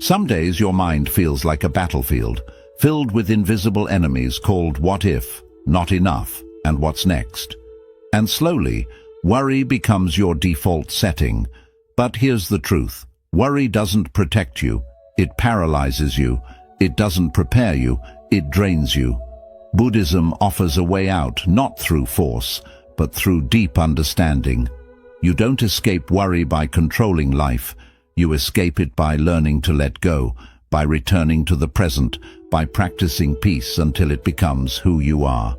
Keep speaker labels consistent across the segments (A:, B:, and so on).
A: Some days your mind feels like a battlefield, filled with invisible enemies called what if, not enough, and what's next. And slowly, worry becomes your default setting. But here's the truth. Worry doesn't protect you. It paralyzes you. It doesn't prepare you. It drains you. Buddhism offers a way out, not through force, but through deep understanding. You don't escape worry by controlling life. You escape it by learning to let go, by returning to the present, by practicing peace until it becomes who you are.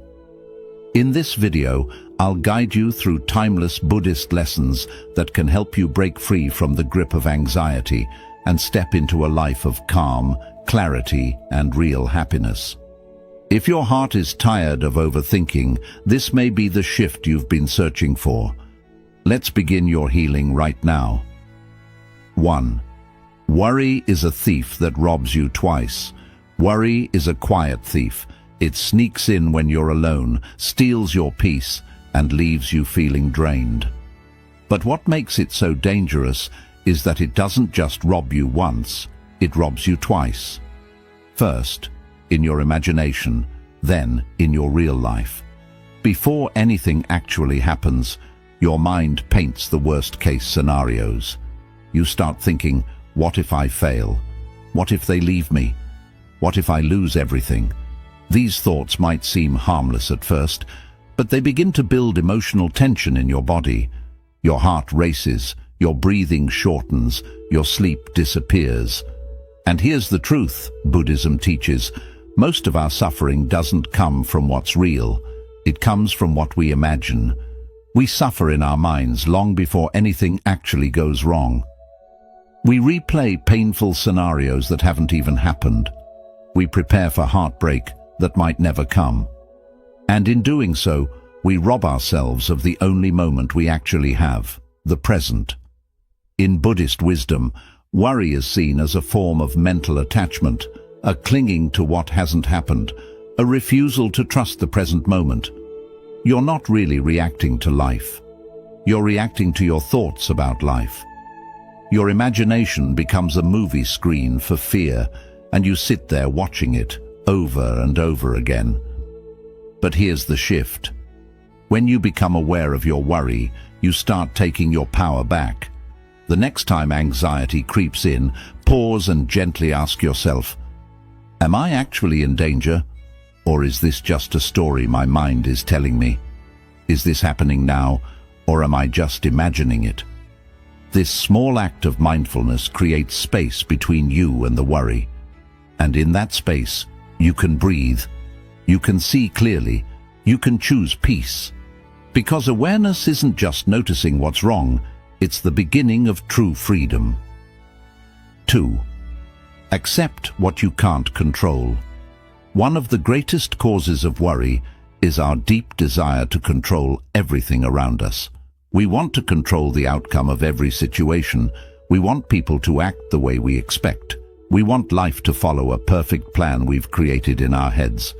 A: In this video, I'll guide you through timeless Buddhist lessons that can help you break free from the grip of anxiety and step into a life of calm, clarity, and real happiness. If your heart is tired of overthinking, this may be the shift you've been searching for. Let's begin your healing right now. 1. Worry is a thief that robs you twice. Worry is a quiet thief. It sneaks in when you're alone, steals your peace, and leaves you feeling drained. But what makes it so dangerous is that it doesn't just rob you once, it robs you twice. First, in your imagination, then in your real life. Before anything actually happens, your mind paints the worst-case scenarios. You start thinking, what if I fail? What if they leave me? What if I lose everything? These thoughts might seem harmless at first, but they begin to build emotional tension in your body. Your heart races, your breathing shortens, your sleep disappears. And here's the truth, Buddhism teaches. Most of our suffering doesn't come from what's real. It comes from what we imagine. We suffer in our minds long before anything actually goes wrong. We replay painful scenarios that haven't even happened. We prepare for heartbreak that might never come. And in doing so, we rob ourselves of the only moment we actually have, the present. In Buddhist wisdom, worry is seen as a form of mental attachment, a clinging to what hasn't happened, a refusal to trust the present moment. You're not really reacting to life. You're reacting to your thoughts about life. Your imagination becomes a movie screen for fear, and you sit there watching it over and over again. But here's the shift. When you become aware of your worry, you start taking your power back. The next time anxiety creeps in, pause and gently ask yourself, am I actually in danger? Or is this just a story my mind is telling me? Is this happening now, or am I just imagining it? This small act of mindfulness creates space between you and the worry. And in that space, you can breathe, you can see clearly, you can choose peace. Because awareness isn't just noticing what's wrong, it's the beginning of true freedom. 2. Accept what you can't control. One of the greatest causes of worry is our deep desire to control everything around us. We want to control the outcome of every situation. We want people to act the way we expect. We want life to follow a perfect plan we've created in our heads.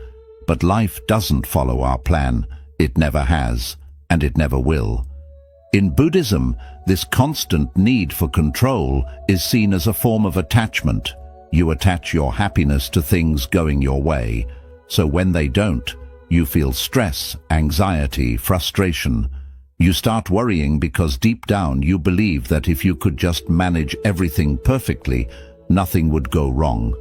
A: But life doesn't follow our plan. It never has, and it never will. In Buddhism, this constant need for control is seen as a form of attachment. You attach your happiness to things going your way. So when they don't, you feel stress, anxiety, frustration. You start worrying because deep down you believe that if you could just manage everything perfectly, nothing would go wrong.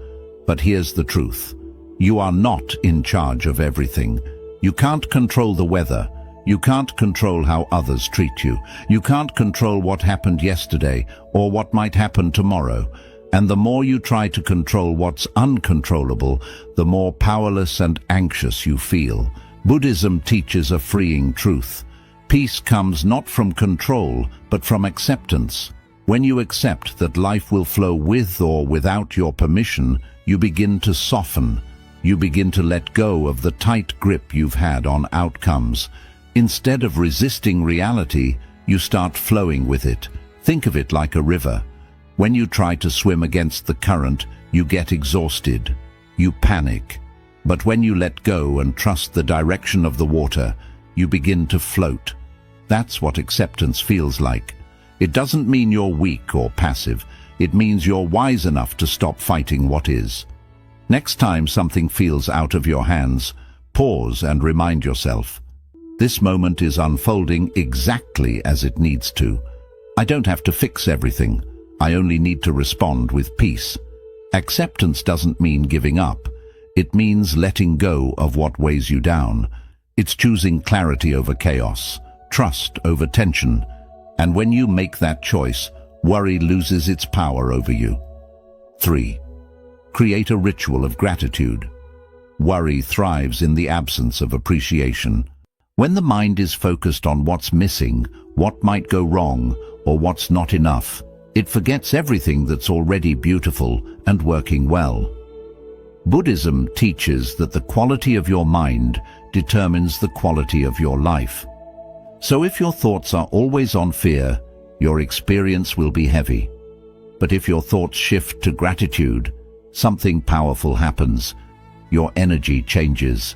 A: But here's the truth. You are not in charge of everything. You can't control the weather. You can't control how others treat you. You can't control what happened yesterday or what might happen tomorrow. And the more you try to control what's uncontrollable, the more powerless and anxious you feel. Buddhism teaches a freeing truth. Peace comes not from control, but from acceptance. When you accept that life will flow with or without your permission, you begin to soften. You begin to let go of the tight grip you've had on outcomes. Instead of resisting reality, you start flowing with it. Think of it like a river. When you try to swim against the current, you get exhausted. You panic. But when you let go and trust the direction of the water, you begin to float. That's what acceptance feels like. It doesn't mean you're weak or passive. It means you're wise enough to stop fighting what is. Next time something feels out of your hands, pause and remind yourself, this moment is unfolding exactly as it needs to. I don't have to fix everything. I only need to respond with peace. Acceptance doesn't mean giving up. It means letting go of what weighs you down. It's choosing clarity over chaos, trust over tension. And when you make that choice, worry loses its power over you. 3. Create a ritual of gratitude. Worry thrives in the absence of appreciation. When the mind is focused on what's missing, what might go wrong, or what's not enough, it forgets everything that's already beautiful and working well. Buddhism teaches that the quality of your mind determines the quality of your life. So if your thoughts are always on fear, your experience will be heavy. But if your thoughts shift to gratitude, something powerful happens. Your energy changes.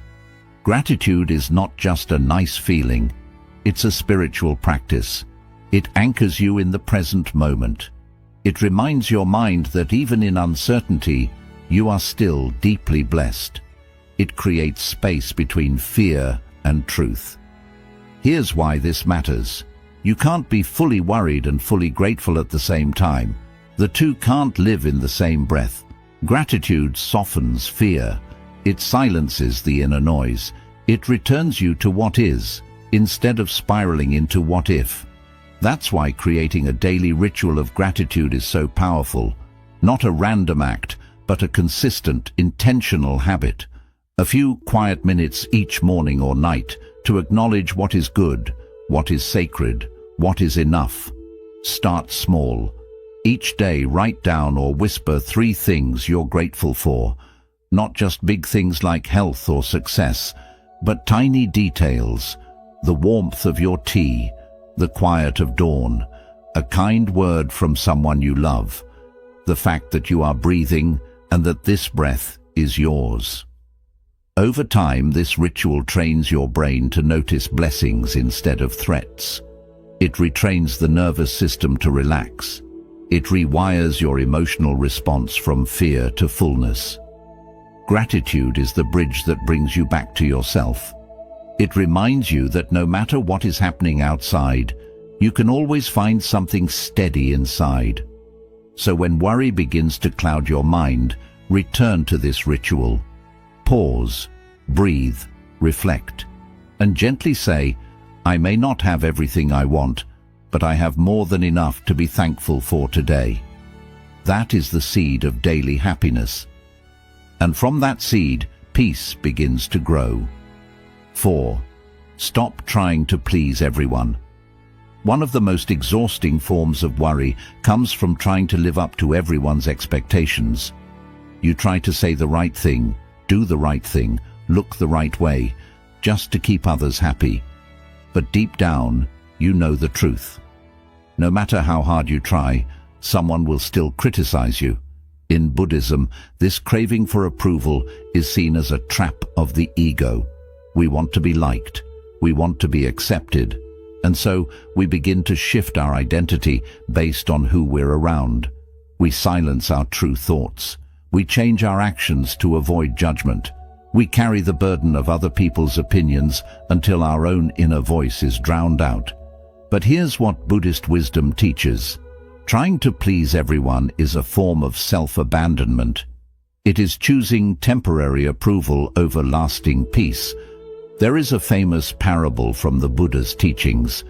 A: Gratitude is not just a nice feeling, it's a spiritual practice. It anchors you in the present moment. It reminds your mind that even in uncertainty, you are still deeply blessed. It creates space between fear and truth. Here's why this matters. You can't be fully worried and fully grateful at the same time. The two can't live in the same breath. Gratitude softens fear. It silences the inner noise. It returns you to what is, instead of spiraling into what if. That's why creating a daily ritual of gratitude is so powerful. Not a random act, but a consistent, intentional habit. A few quiet minutes each morning or night to acknowledge what is good, what is sacred, what is enough. Start small. Each day write down or whisper 3 things you're grateful for. Not just big things like health or success, but tiny details. The warmth of your tea, the quiet of dawn, a kind word from someone you love, the fact that you are breathing and that this breath is yours. Over time, this ritual trains your brain to notice blessings instead of threats. It retrains the nervous system to relax. It rewires your emotional response from fear to fullness. Gratitude is the bridge that brings you back to yourself. It reminds you that no matter what is happening outside, you can always find something steady inside. So when worry begins to cloud your mind, return to this ritual. Pause, breathe, reflect, and gently say, I may not have everything I want, but I have more than enough to be thankful for today. That is the seed of daily happiness. And from that seed, peace begins to grow. 4. Stop trying to please everyone. One of the most exhausting forms of worry comes from trying to live up to everyone's expectations. You try to say the right thing, do the right thing, look the right way, just to keep others happy. But deep down, you know the truth. No matter how hard you try, someone will still criticize you. In Buddhism, this craving for approval is seen as a trap of the ego. We want to be liked. We want to be accepted. And so we begin to shift our identity based on who we're around. We silence our true thoughts. We change our actions to avoid judgment. We carry the burden of other people's opinions until our own inner voice is drowned out. But here's what Buddhist wisdom teaches. Trying to please everyone is a form of self-abandonment. It is choosing temporary approval over lasting peace. There is a famous parable from the Buddha's teachings.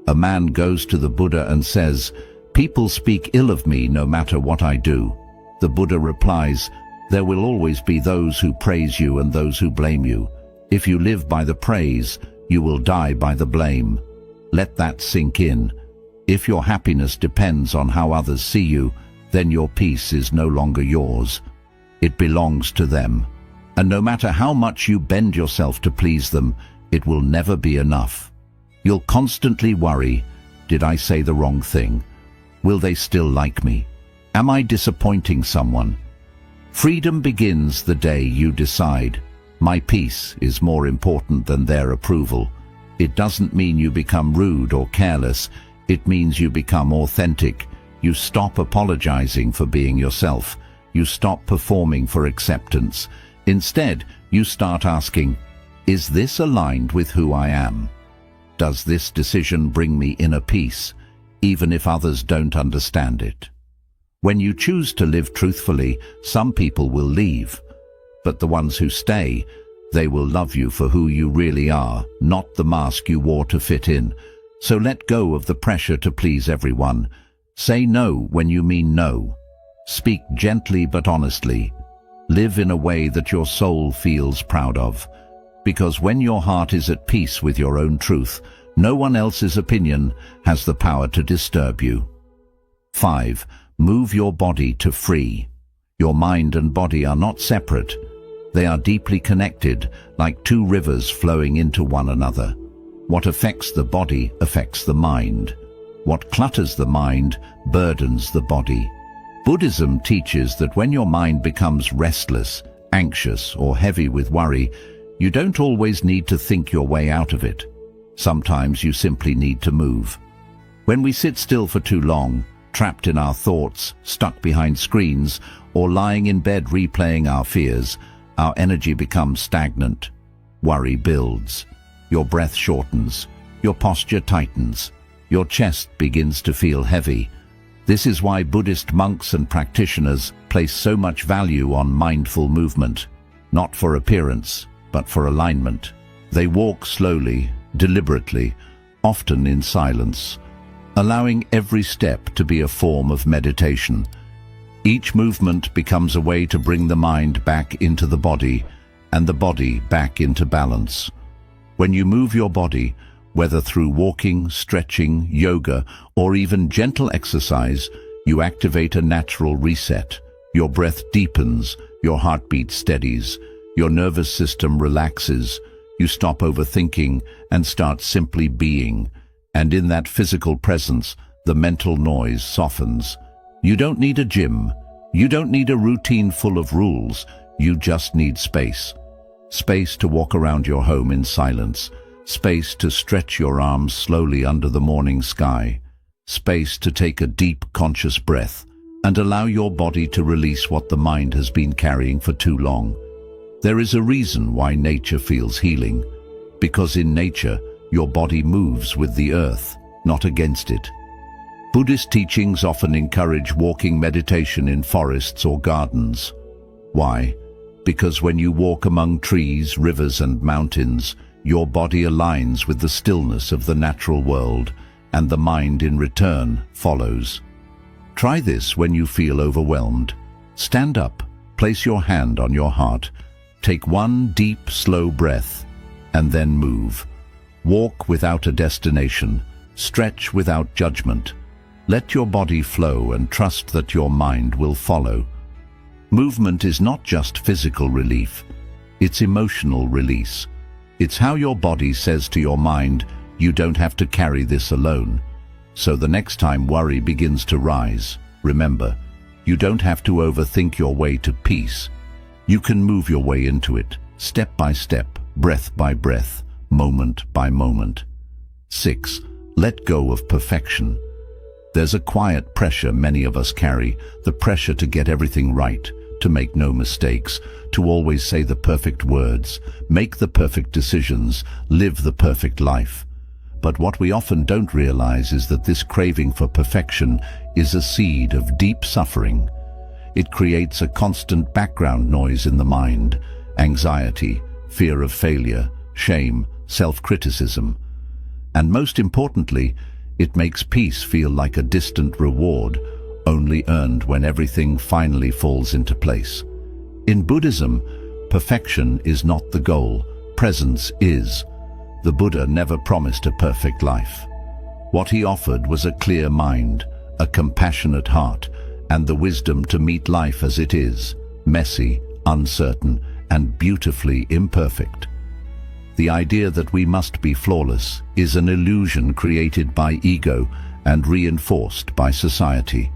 A: A man goes to the Buddha and says, "People speak ill of me no matter what I do." The Buddha replies, "There will always be those who praise you and those who blame you. If you live by the praise, you will die by the blame." Let that sink in. If your happiness depends on how others see you, then your peace is no longer yours. It belongs to them. And no matter how much you bend yourself to please them, it will never be enough. You'll constantly worry, did I say the wrong thing? Will they still like me? Am I disappointing someone? Freedom begins the day you decide, my peace is more important than their approval. It doesn't mean you become rude or careless. It means you become authentic. You stop apologizing for being yourself. You stop performing for acceptance. Instead, you start asking, is this aligned with who I am? Does this decision bring me inner peace, even if others don't understand it? When you choose to live truthfully, some people will leave, but the ones who stay, they will love you for who you really are, not the mask you wore to fit in. So let go of the pressure to please everyone. Say no when you mean no. Speak gently but honestly. Live in a way that your soul feels proud of. Because when your heart is at peace with your own truth, no one else's opinion has the power to disturb you. 5. Move your body to free. Your mind and body are not separate. They are deeply connected, like two rivers flowing into one another. What affects the body affects the mind. What clutters the mind burdens the body. Buddhism teaches that when your mind becomes restless, anxious, or heavy with worry, you don't always need to think your way out of it. Sometimes you simply need to move. When we sit still for too long, trapped in our thoughts, stuck behind screens, or lying in bed replaying our fears, our energy becomes stagnant. Worry builds. Your breath shortens. Your posture tightens. Your chest begins to feel heavy. This is why Buddhist monks and practitioners place so much value on mindful movement, not for appearance, but for alignment. They walk slowly, deliberately, often in silence, allowing every step to be a form of meditation. Each movement becomes a way to bring the mind back into the body and the body back into balance. When you move your body, whether through walking, stretching, yoga, or even gentle exercise, you activate a natural reset. Your breath deepens, your heartbeat steadies, your nervous system relaxes, you stop overthinking and start simply being. And in that physical presence, the mental noise softens. You don't need a gym. You don't need a routine full of rules. You just need space. Space to walk around your home in silence. Space to stretch your arms slowly under the morning sky. Space to take a deep, conscious breath and allow your body to release what the mind has been carrying for too long. There is a reason why nature feels healing. Because in nature, your body moves with the earth, not against it. Buddhist teachings often encourage walking meditation in forests or gardens. Why? Because when you walk among trees, rivers, and mountains, your body aligns with the stillness of the natural world, and the mind in return follows. Try this when you feel overwhelmed. Stand up, place your hand on your heart, take one deep, slow breath, and then move. Walk without a destination, stretch without judgment. Let your body flow and trust that your mind will follow. Movement is not just physical relief, it's emotional release. It's how your body says to your mind, you don't have to carry this alone. So the next time worry begins to rise, remember, you don't have to overthink your way to peace. You can move your way into it, step by step, breath by breath, moment by moment. 6. Let go of perfection. There's a quiet pressure many of us carry, the pressure to get everything right, to make no mistakes, to always say the perfect words, make the perfect decisions, live the perfect life. But what we often don't realize is that this craving for perfection is a seed of deep suffering. It creates a constant background noise in the mind, anxiety, fear of failure, shame, self-criticism. And most importantly, it makes peace feel like a distant reward, only earned when everything finally falls into place. In Buddhism, perfection is not the goal, presence is. The Buddha never promised a perfect life. What he offered was a clear mind, a compassionate heart, and the wisdom to meet life as it is, messy, uncertain, and beautifully imperfect. The idea that we must be flawless is an illusion created by ego and reinforced by society.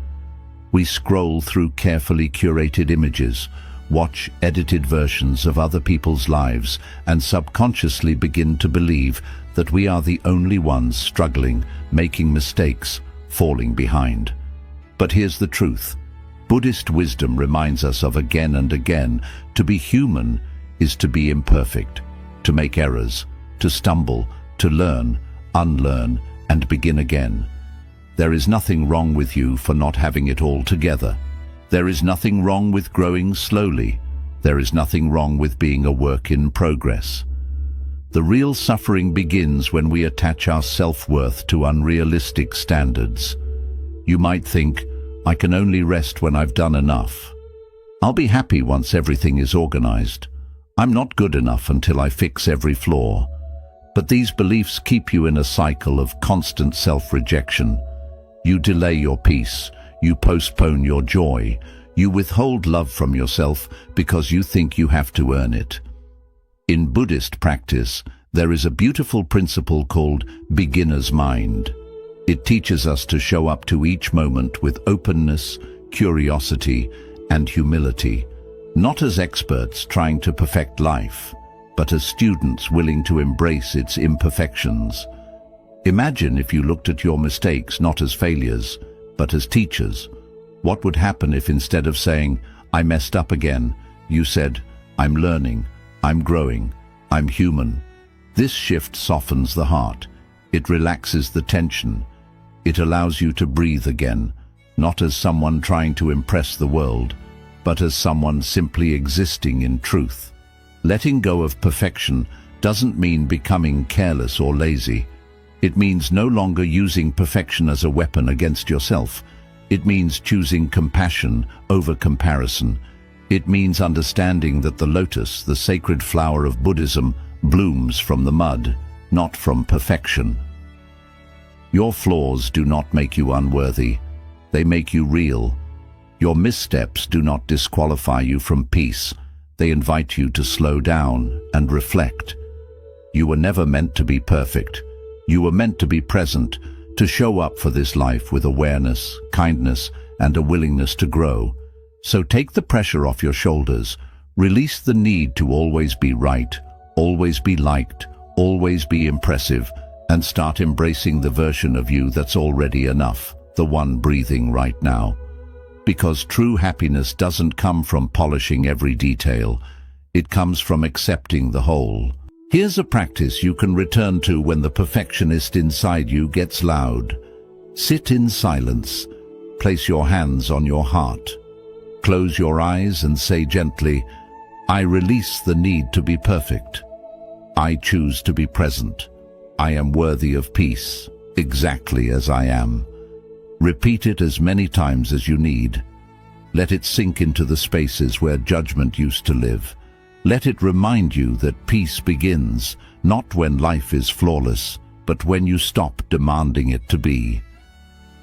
A: We scroll through carefully curated images, watch edited versions of other people's lives, and subconsciously begin to believe that we are the only ones struggling, making mistakes, falling behind. But here's the truth. Buddhist wisdom reminds us of again and again, to be human is to be imperfect, to make errors, to stumble, to learn, unlearn, and begin again. There is nothing wrong with you for not having it all together. There is nothing wrong with growing slowly. There is nothing wrong with being a work in progress. The real suffering begins when we attach our self-worth to unrealistic standards. You might think, I can only rest when I've done enough. I'll be happy once everything is organized. I'm not good enough until I fix every flaw. But these beliefs keep you in a cycle of constant self-rejection. You delay your peace, you postpone your joy, you withhold love from yourself because you think you have to earn it. In Buddhist practice, there is a beautiful principle called beginner's mind. It teaches us to show up to each moment with openness, curiosity, and humility, not as experts trying to perfect life, but as students willing to embrace its imperfections. Imagine if you looked at your mistakes not as failures, but as teachers. What would happen if instead of saying, I messed up again, you said, I'm learning, I'm growing, I'm human? This shift softens the heart. It relaxes the tension. It allows you to breathe again, not as someone trying to impress the world, but as someone simply existing in truth. Letting go of perfection doesn't mean becoming careless or lazy. It means no longer using perfection as a weapon against yourself. It means choosing compassion over comparison. It means understanding that the lotus, the sacred flower of Buddhism, blooms from the mud, not from perfection. Your flaws do not make you unworthy. They make you real. Your missteps do not disqualify you from peace. They invite you to slow down and reflect. You were never meant to be perfect. You were meant to be present, to show up for this life with awareness, kindness, and a willingness to grow. So take the pressure off your shoulders. Release the need to always be right, always be liked, always be impressive, and start embracing the version of you that's already enough, the one breathing right now. Because true happiness doesn't come from polishing every detail. It comes from accepting the whole. Here's a practice you can return to when the perfectionist inside you gets loud. Sit in silence. Place your hands on your heart. Close your eyes and say gently, I release the need to be perfect. I choose to be present. I am worthy of peace, exactly as I am. Repeat it as many times as you need. Let it sink into the spaces where judgment used to live. Let it remind you that peace begins, not when life is flawless, but when you stop demanding it to be.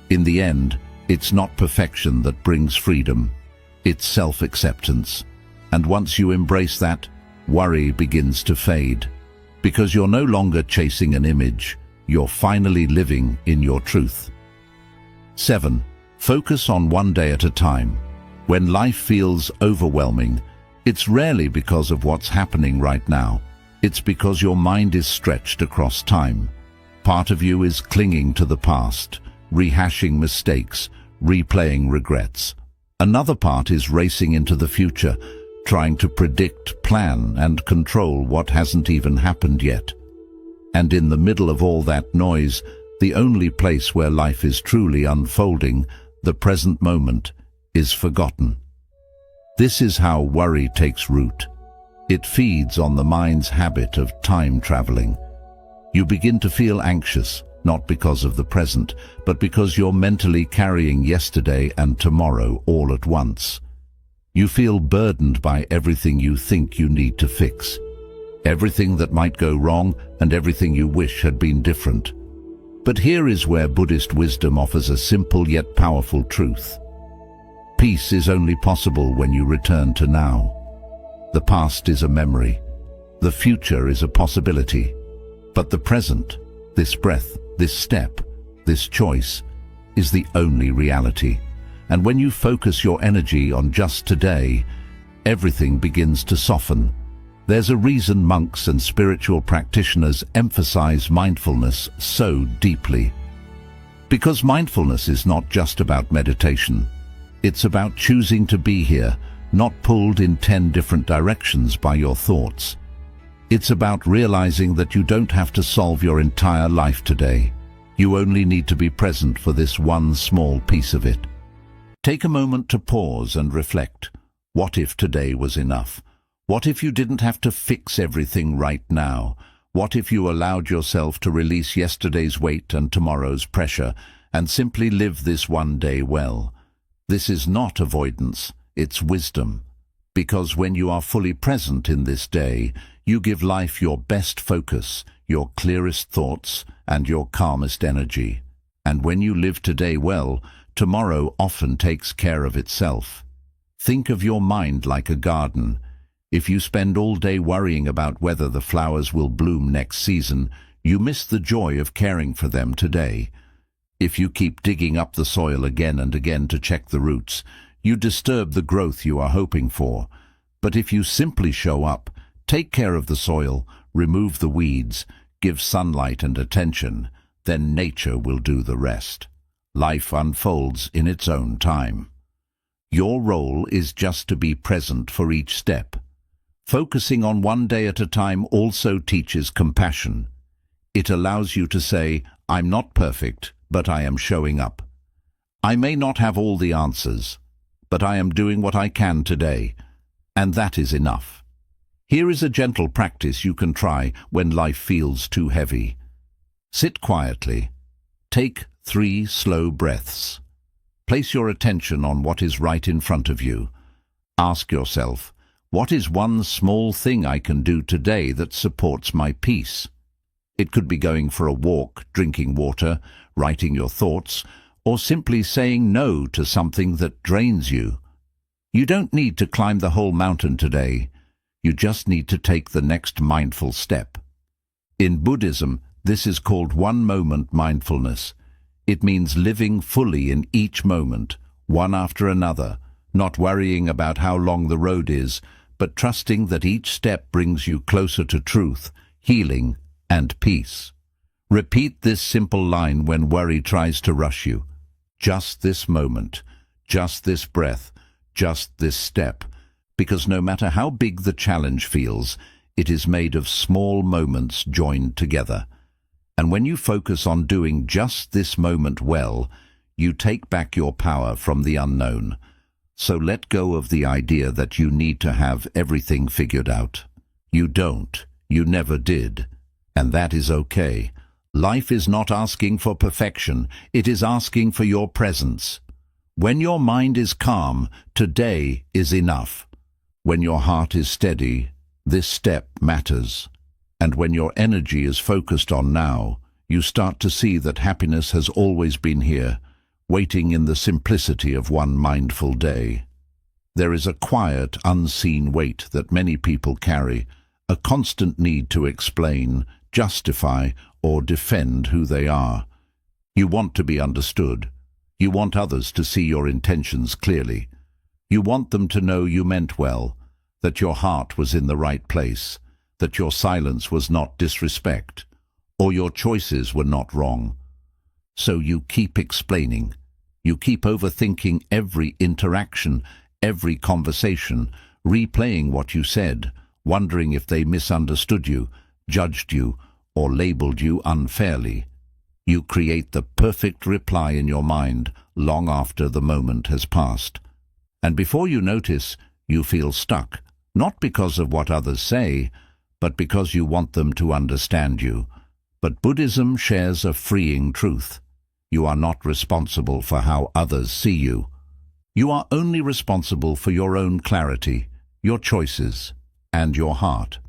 A: In the end, it's not perfection that brings freedom. It's self-acceptance. And once you embrace that, worry begins to fade. Because you're no longer chasing an image, you're finally living in your truth. 7. Focus on one day at a time. When life feels overwhelming, it's rarely because of what's happening right now. It's because your mind is stretched across time. Part of you is clinging to the past, rehashing mistakes, replaying regrets. Another part is racing into the future, trying to predict, plan, and control what hasn't even happened yet. And in the middle of all that noise, the only place where life is truly unfolding, the present moment, is forgotten. This is how worry takes root. It feeds on the mind's habit of time traveling. You begin to feel anxious, not because of the present, but because you're mentally carrying yesterday and tomorrow all at once. You feel burdened by everything you think you need to fix, everything that might go wrong and everything you wish had been different. But here is where Buddhist wisdom offers a simple yet powerful truth. Peace is only possible when you return to now. The past is a memory. The future is a possibility. But the present, this breath, this step, this choice, is the only reality. And when you focus your energy on just today, everything begins to soften. There's a reason monks and spiritual practitioners emphasize mindfulness so deeply. Because mindfulness is not just about meditation. It's about choosing to be here, not pulled in 10 different directions by your thoughts. It's about realizing that you don't have to solve your entire life today. You only need to be present for this one small piece of it. Take a moment to pause and reflect. What if today was enough? What if you didn't have to fix everything right now? What if you allowed yourself to release yesterday's weight and tomorrow's pressure and simply live this one day well? This is not avoidance, it's wisdom. Because when you are fully present in this day, you give life your best focus, your clearest thoughts, and your calmest energy. And when you live today well, tomorrow often takes care of itself. Think of your mind like a garden. If you spend all day worrying about whether the flowers will bloom next season, you miss the joy of caring for them today. If you keep digging up the soil again and again to check the roots, you disturb the growth you are hoping for. But if you simply show up, take care of the soil, remove the weeds, give sunlight and attention, then nature will do the rest. Life unfolds in its own time. Your role is just to be present for each step. Focusing on one day at a time also teaches compassion. It allows you to say, I'm not perfect, but I am showing up. I may not have all the answers, but I am doing what I can today, and that is enough. Here is a gentle practice you can try when life feels too heavy. Sit quietly. Take 3 slow breaths. Place your attention on what is right in front of you. Ask yourself, what is one small thing I can do today that supports my peace? It could be going for a walk, drinking water, writing your thoughts, or simply saying no to something that drains you. You don't need to climb the whole mountain today. You just need to take the next mindful step. In Buddhism, this is called one-moment mindfulness. It means living fully in each moment, one after another, not worrying about how long the road is, but trusting that each step brings you closer to truth, healing, and peace. Repeat this simple line when worry tries to rush you. Just this moment, just this breath, just this step. Because no matter how big the challenge feels, it is made of small moments joined together. And when you focus on doing just this moment well, you take back your power from the unknown. So let go of the idea that you need to have everything figured out. You don't. You never did. And that is okay. Life is not asking for perfection. It is asking for your presence. When your mind is calm, today is enough. When your heart is steady, this step matters. And when your energy is focused on now, you start to see that happiness has always been here, waiting in the simplicity of one mindful day. There is a quiet, unseen weight that many people carry, a constant need to explain, justify, or defend who they are. You want to be understood. You want others to see your intentions clearly. You want them to know you meant well, that your heart was in the right place, that your silence was not disrespect, or your choices were not wrong. So you keep explaining. You keep overthinking every interaction, every conversation, replaying what you said, wondering if they misunderstood you, judged you, or labeled you unfairly. You create the perfect reply in your mind long after the moment has passed. And before you notice, you feel stuck, not because of what others say, but because you want them to understand you. But Buddhism shares a freeing truth. You are not responsible for how others see you. You are only responsible for your own clarity, your choices, and your heart.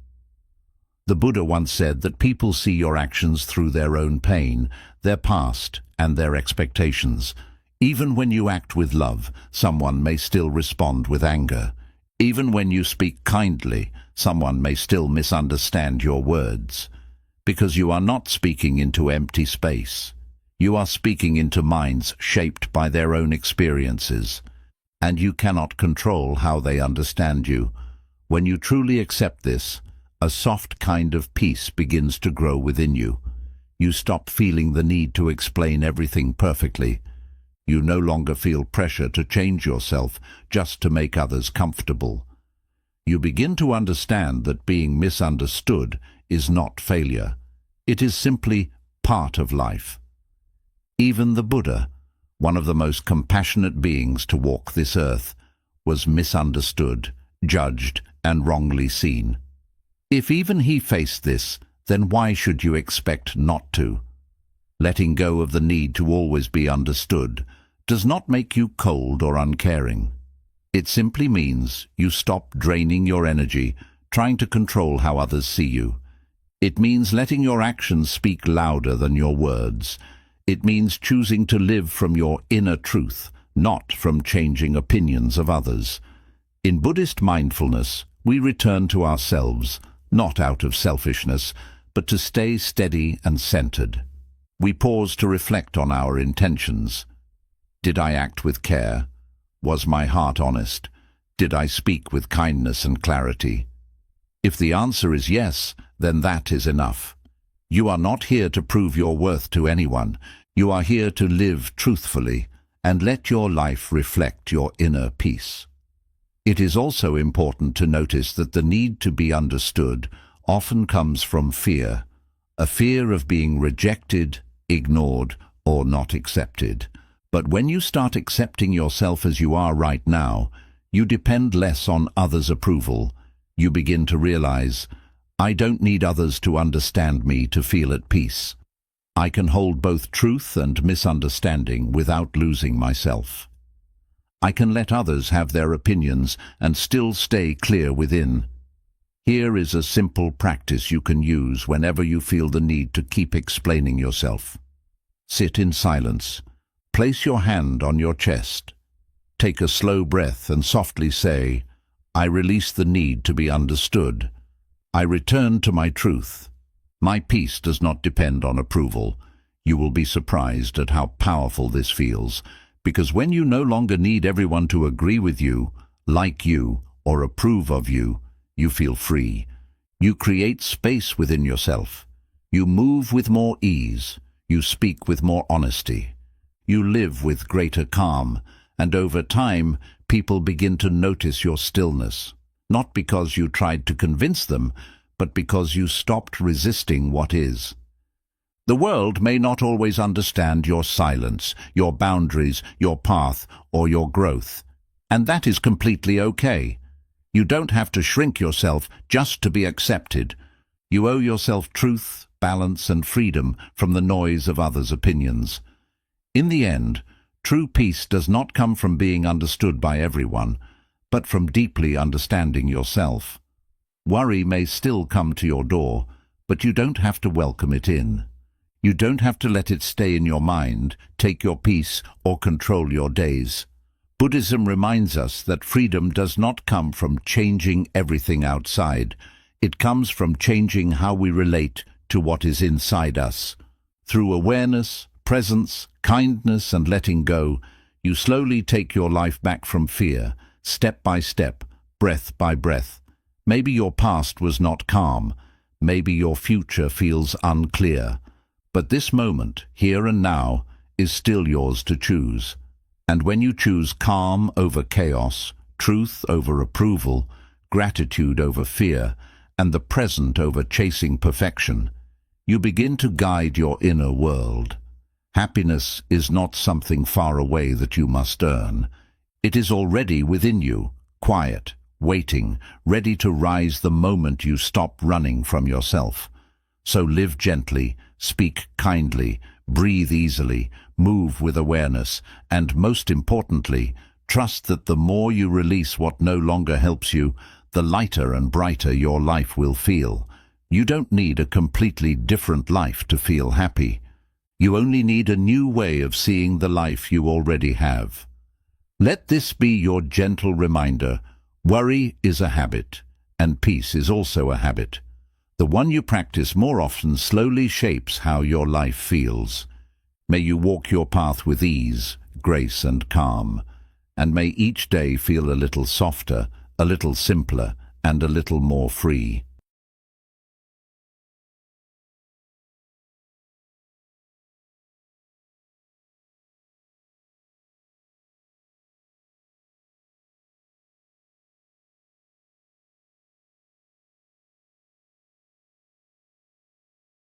A: The Buddha once said that people see your actions through their own pain, their past, and their expectations. Even when you act with love, someone may still respond with anger. Even when you speak kindly, someone may still misunderstand your words. Because you are not speaking into empty space. You are speaking into minds shaped by their own experiences. And you cannot control how they understand you. When you truly accept this, a soft kind of peace begins to grow within you. You stop feeling the need to explain everything perfectly. You no longer feel pressure to change yourself just to make others comfortable. You begin to understand that being misunderstood is not failure. It is simply part of life. Even the Buddha, one of the most compassionate beings to walk this earth, was misunderstood, judged, and wrongly seen. If even he faced this, then why should you expect not to? Letting go of the need to always be understood does not make you cold or uncaring. It simply means you stop draining your energy trying to control how others see you. It means letting your actions speak louder than your words. It means choosing to live from your inner truth, not from changing opinions of others. In Buddhist mindfulness, we return to ourselves, not out of selfishness, but to stay steady and centered. We pause to reflect on our intentions. Did I act with care? Was my heart honest? Did I speak with kindness and clarity? If the answer is yes, then that is enough. You are not here to prove your worth to anyone. You are here to live truthfully and let your life reflect your inner peace. It is also important to notice that the need to be understood often comes from fear, a fear of being rejected, ignored, or not accepted. But when you start accepting yourself as you are right now, you depend less on others' approval. You begin to realize, I don't need others to understand me to feel at peace. I can hold both truth and misunderstanding without losing myself. I can let others have their opinions and still stay clear within. Here is a simple practice you can use whenever you feel the need to keep explaining yourself. Sit in silence. Place your hand on your chest. Take a slow breath and softly say, I release the need to be understood. I return to my truth. My peace does not depend on approval. You will be surprised at how powerful this feels, because when you no longer need everyone to agree with you, like you, or approve of you, you feel free. You create space within yourself. You move with more ease. You speak with more honesty. You live with greater calm, and over time, people begin to notice your stillness, not because you tried to convince them, but because you stopped resisting what is. The world may not always understand your silence, your boundaries, your path, or your growth, and that is completely okay. You don't have to shrink yourself just to be accepted. You owe yourself truth, balance, and freedom from the noise of others' opinions. In the end, true peace does not come from being understood by everyone, but from deeply understanding yourself. Worry may still come to your door, but you don't have to welcome it in. You don't have to let it stay in your mind, take your peace, or control your days. Buddhism reminds us that freedom does not come from changing everything outside. It comes from changing how we relate to what is inside us. Through awareness, presence, kindness, and letting go, you slowly take your life back from fear, step by step, breath by breath. Maybe your past was not calm. Maybe your future feels unclear. But this moment, here and now, is still yours to choose. And when you choose calm over chaos, truth over approval, gratitude over fear, and the present over chasing perfection, you begin to guide your inner world. Happiness is not something far away that you must earn. It is already within you, quiet, waiting, ready to rise the moment you stop running from yourself. So live gently, speak kindly, breathe easily, move with awareness, and most importantly, trust that the more you release what no longer helps you, the lighter and brighter your life will feel. You don't need a completely different life to feel happy. You only need a new way of seeing the life you already have. Let this be your gentle reminder. Worry is a habit, and peace is also a habit. The one you practice more often slowly shapes how your life feels. May you walk your path with ease, grace, and calm, and may each day feel a little softer, a little simpler, and a little more free.